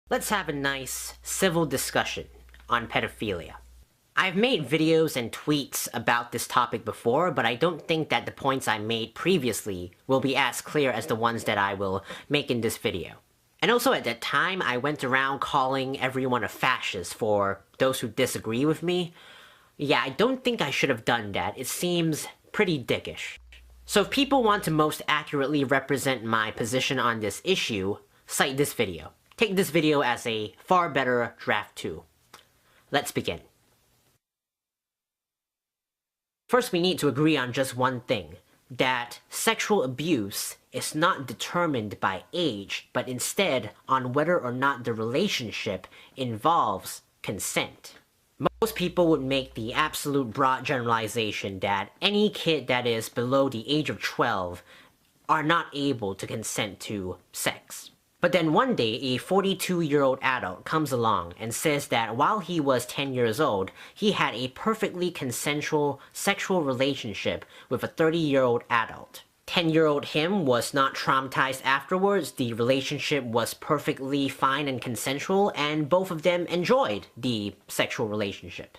Let's have a nice, civil discussion on pedophilia. I've made videos and tweets about this topic before, but I don't think that the points I made previously will be as clear as the ones that I will make in this video. And also at that time, I went around calling everyone a fascist for those who disagree with me. Yeah, I don't think I should have done that. It seems pretty dickish. So if people want to most accurately represent my position on this issue, cite this video. Take this video as a far better draft 2. Let's begin. First, we need to agree on just one thing, that sexual abuse is not determined by age, but instead on whether or not the relationship involves consent. Most people would make the absolute broad generalization that any kid that is below the age of 12 are not able to consent to sex. But then one day, a 42-year-old adult comes along and says that while he was 10 years old, he had a perfectly consensual sexual relationship with a 30-year-old adult. 10-year-old him was not traumatized afterwards, the relationship was perfectly fine and consensual, and both of them enjoyed the sexual relationship.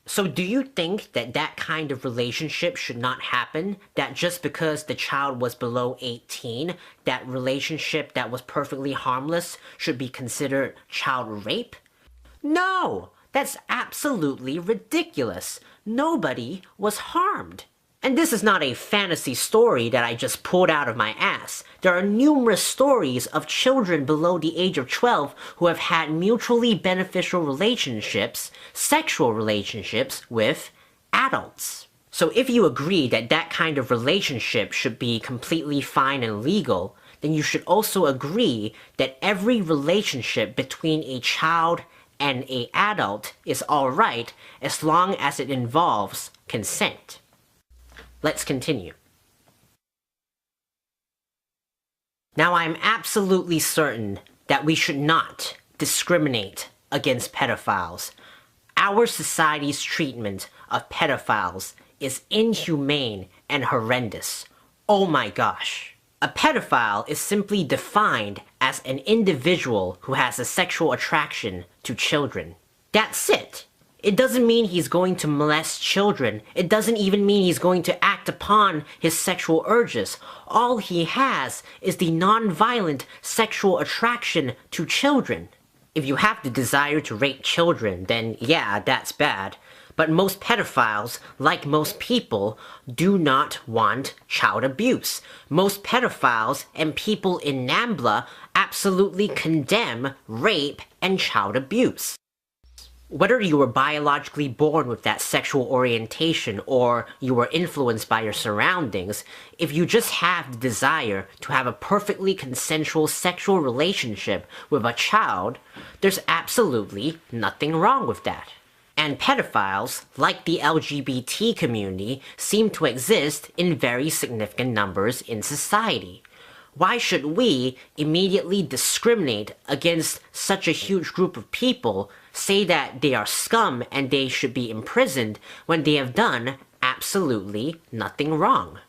So do you think that that kind of relationship should not happen? That just because the child was below 18, that relationship that was perfectly harmless should be considered child rape? No! That's absolutely ridiculous. Nobody was harmed. And this is not a fantasy story that I just pulled out of my ass. There are numerous stories of children below the age of 12 who have had mutually beneficial relationships, sexual relationships, with adults. So if you agree that that kind of relationship should be completely fine and legal, then you should also agree that every relationship between a child and an adult is alright as long as it involves consent. Let's continue. Now, I'm absolutely certain that we should not discriminate against pedophiles. Our society's treatment of pedophiles is inhumane and horrendous. Oh my gosh. A pedophile is simply defined as an individual who has a sexual attraction to children. That's it. It doesn't mean he's going to molest children. It doesn't even mean he's going to act upon his sexual urges. All he has is the non-violent sexual attraction to children. If you have the desire to rape children, then yeah, that's bad. But most pedophiles, like most people, do not want child abuse. Most pedophiles and people in NAMBLA absolutely condemn rape and child abuse. Whether you were biologically born with that sexual orientation or you were influenced by your surroundings, if you just have the desire to have a perfectly consensual sexual relationship with a child, there's absolutely nothing wrong with that. And pedophiles, like the LGBT community, seem to exist in very significant numbers in society. Why should we immediately discriminate against such a huge group of people, say that they are scum and they should be imprisoned when they have done absolutely nothing wrong?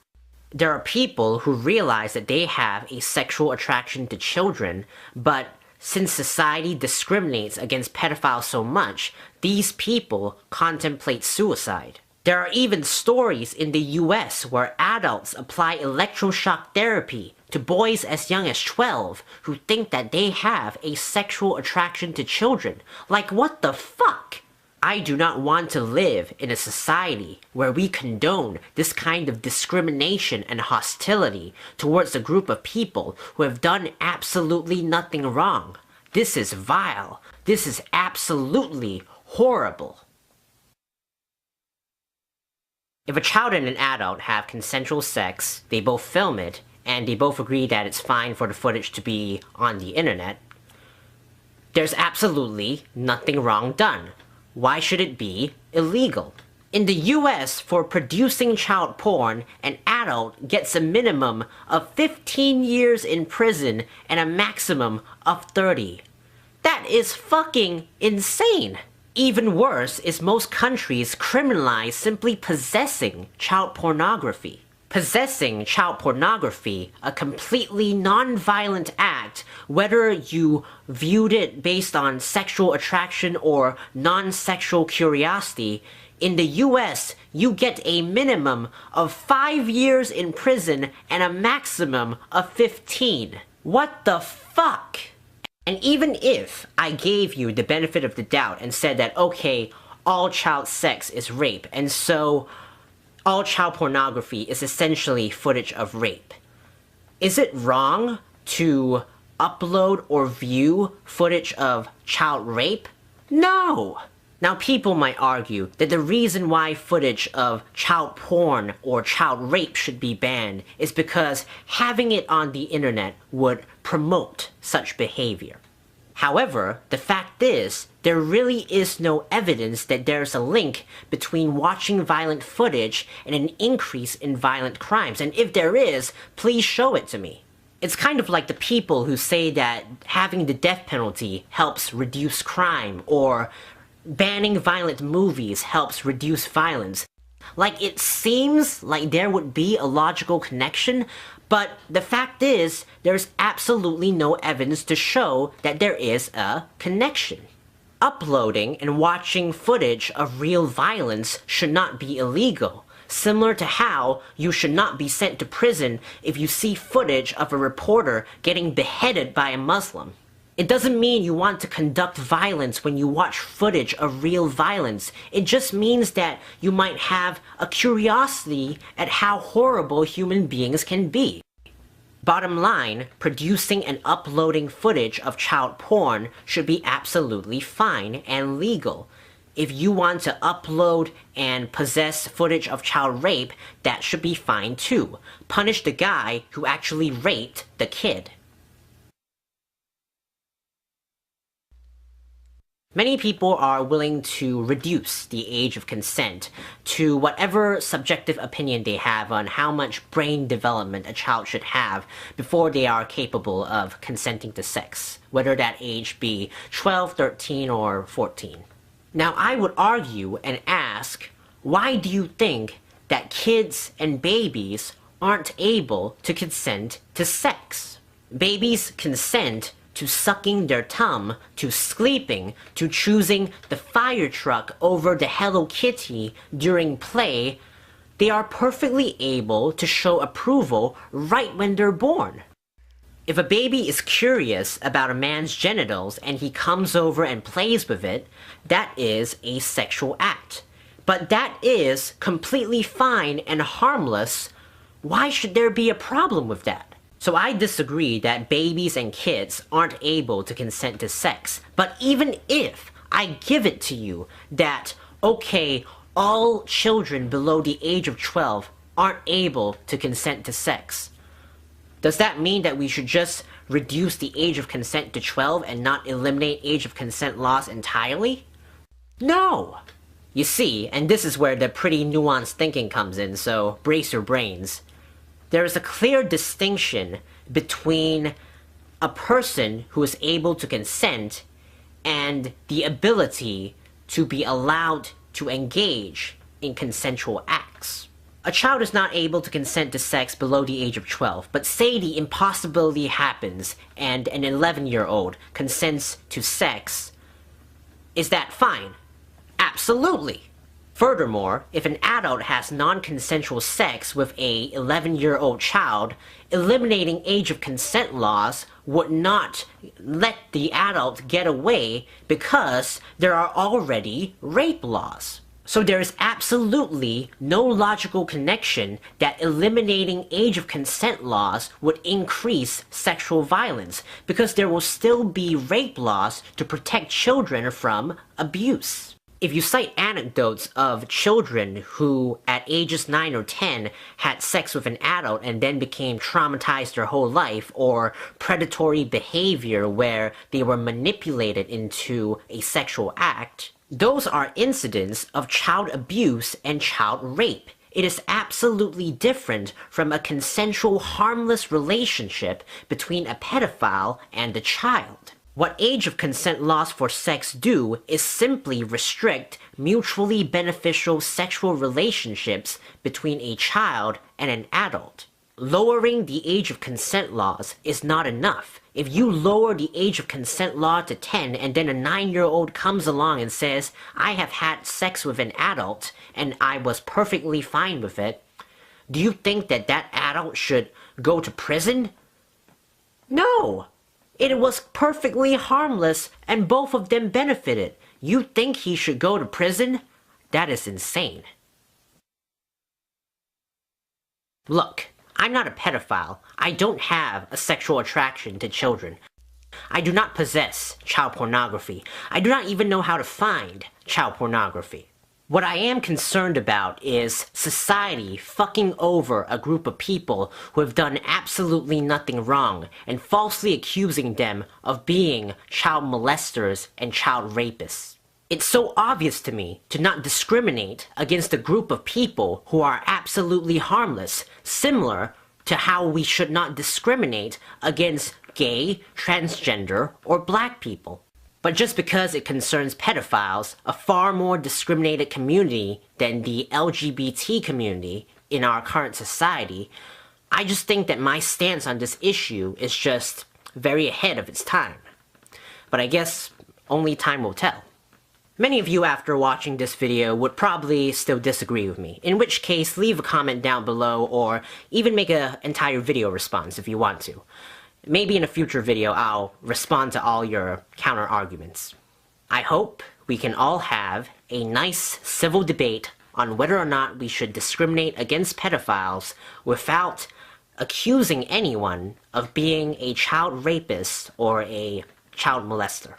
There are people who realize that they have a sexual attraction to children, but since society discriminates against pedophiles so much, these people contemplate suicide. There are even stories in the US where adults apply electroshock therapy to boys as young as 12 who think that they have a sexual attraction to children. Like, what the fuck? I do not want to live in a society where we condone this kind of discrimination and hostility towards a group of people who have done absolutely nothing wrong. This is vile. This is absolutely horrible. If a child and an adult have consensual sex, they both film it, and they both agree that it's fine for the footage to be on the internet, there's absolutely nothing wrong done. Why should it be illegal? In the US, for producing child porn, an adult gets a minimum of 15 years in prison and a maximum of 30. That is fucking insane! Even worse is most countries criminalize simply possessing child pornography. Possessing child pornography, a completely non-violent act, whether you viewed it based on sexual attraction or non-sexual curiosity, in the US, you get a minimum of 5 years in prison and a maximum of 15. What the fuck? And even if I gave you the benefit of the doubt and said that, okay, all child sex is rape, and so all child pornography is essentially footage of rape, is it wrong to upload or view footage of child rape? No! Now people might argue that the reason why footage of child porn or child rape should be banned is because having it on the internet would promote such behavior. However, the fact is, there really is no evidence that there's a link between watching violent footage and an increase in violent crimes, and if there is, please show it to me. It's kind of like the people who say that having the death penalty helps reduce crime, or banning violent movies helps reduce violence. Like, it seems like there would be a logical connection, but the fact is, there's absolutely no evidence to show that there is a connection. Uploading and watching footage of real violence should not be illegal, similar to how you should not be sent to prison if you see footage of a reporter getting beheaded by a Muslim. It doesn't mean you want to conduct violence when you watch footage of real violence. It just means that you might have a curiosity at how horrible human beings can be. Bottom line, producing and uploading footage of child porn should be absolutely fine and legal. If you want to upload and possess footage of child rape, that should be fine too. Punish the guy who actually raped the kid. Many people are willing to reduce the age of consent to whatever subjective opinion they have on how much brain development a child should have before they are capable of consenting to sex, whether that age be 12, 13, or 14. Now, I would argue and ask, why do you think that kids and babies aren't able to consent to sex? Babies consent to sucking their thumb, to sleeping, to choosing the fire truck over the Hello Kitty during play. They are perfectly able to show approval right when they're born. If a baby is curious about a man's genitals and he comes over and plays with it, that is a sexual act. But that is completely fine and harmless. Why should there be a problem with that? So I disagree that babies and kids aren't able to consent to sex. But even if I give it to you that, okay, all children below the age of 12 aren't able to consent to sex, does that mean that we should just reduce the age of consent to 12 and not eliminate age of consent laws entirely? No! You see, and this is where the pretty nuanced thinking comes in, so brace your brains. There is a clear distinction between a person who is able to consent and the ability to be allowed to engage in consensual acts. A child is not able to consent to sex below the age of 12, but say the impossibility happens and an 11-year-old consents to sex. Is that fine? Absolutely! Furthermore, if an adult has non-consensual sex with a 11-year-old child, eliminating age of consent laws would not let the adult get away because there are already rape laws. So there is absolutely no logical connection that eliminating age of consent laws would increase sexual violence, because there will still be rape laws to protect children from abuse. If you cite anecdotes of children who, at ages 9 or 10, had sex with an adult and then became traumatized their whole life, or predatory behavior where they were manipulated into a sexual act, those are incidents of child abuse and child rape. It is absolutely different from a consensual, harmless relationship between a pedophile and a child. What age of consent laws for sex do is simply restrict mutually beneficial sexual relationships between a child and an adult. Lowering the age of consent laws is not enough. If you lower the age of consent law to 10 and then a 9-year-old comes along and says, I have had sex with an adult and I was perfectly fine with it, do you think that that adult should go to prison? No! It was perfectly harmless and both of them benefited. You think he should go to prison? That is insane. Look, I'm not a pedophile. I don't have a sexual attraction to children. I do not possess child pornography. I do not even know how to find child pornography. What I am concerned about is society fucking over a group of people who have done absolutely nothing wrong and falsely accusing them of being child molesters and child rapists. It's so obvious to me to not discriminate against a group of people who are absolutely harmless, similar to how we should not discriminate against gay, transgender, or black people. But just because it concerns pedophiles, a far more discriminated community than the LGBT community in our current society, I just think that my stance on this issue is just very ahead of its time. But I guess only time will tell. Many of you after watching this video would probably still disagree with me, in which case leave a comment down below or even make an entire video response if you want to. Maybe in a future video I'll respond to all your counter-arguments. I hope we can all have a nice civil debate on whether or not we should discriminate against pedophiles without accusing anyone of being a child rapist or a child molester.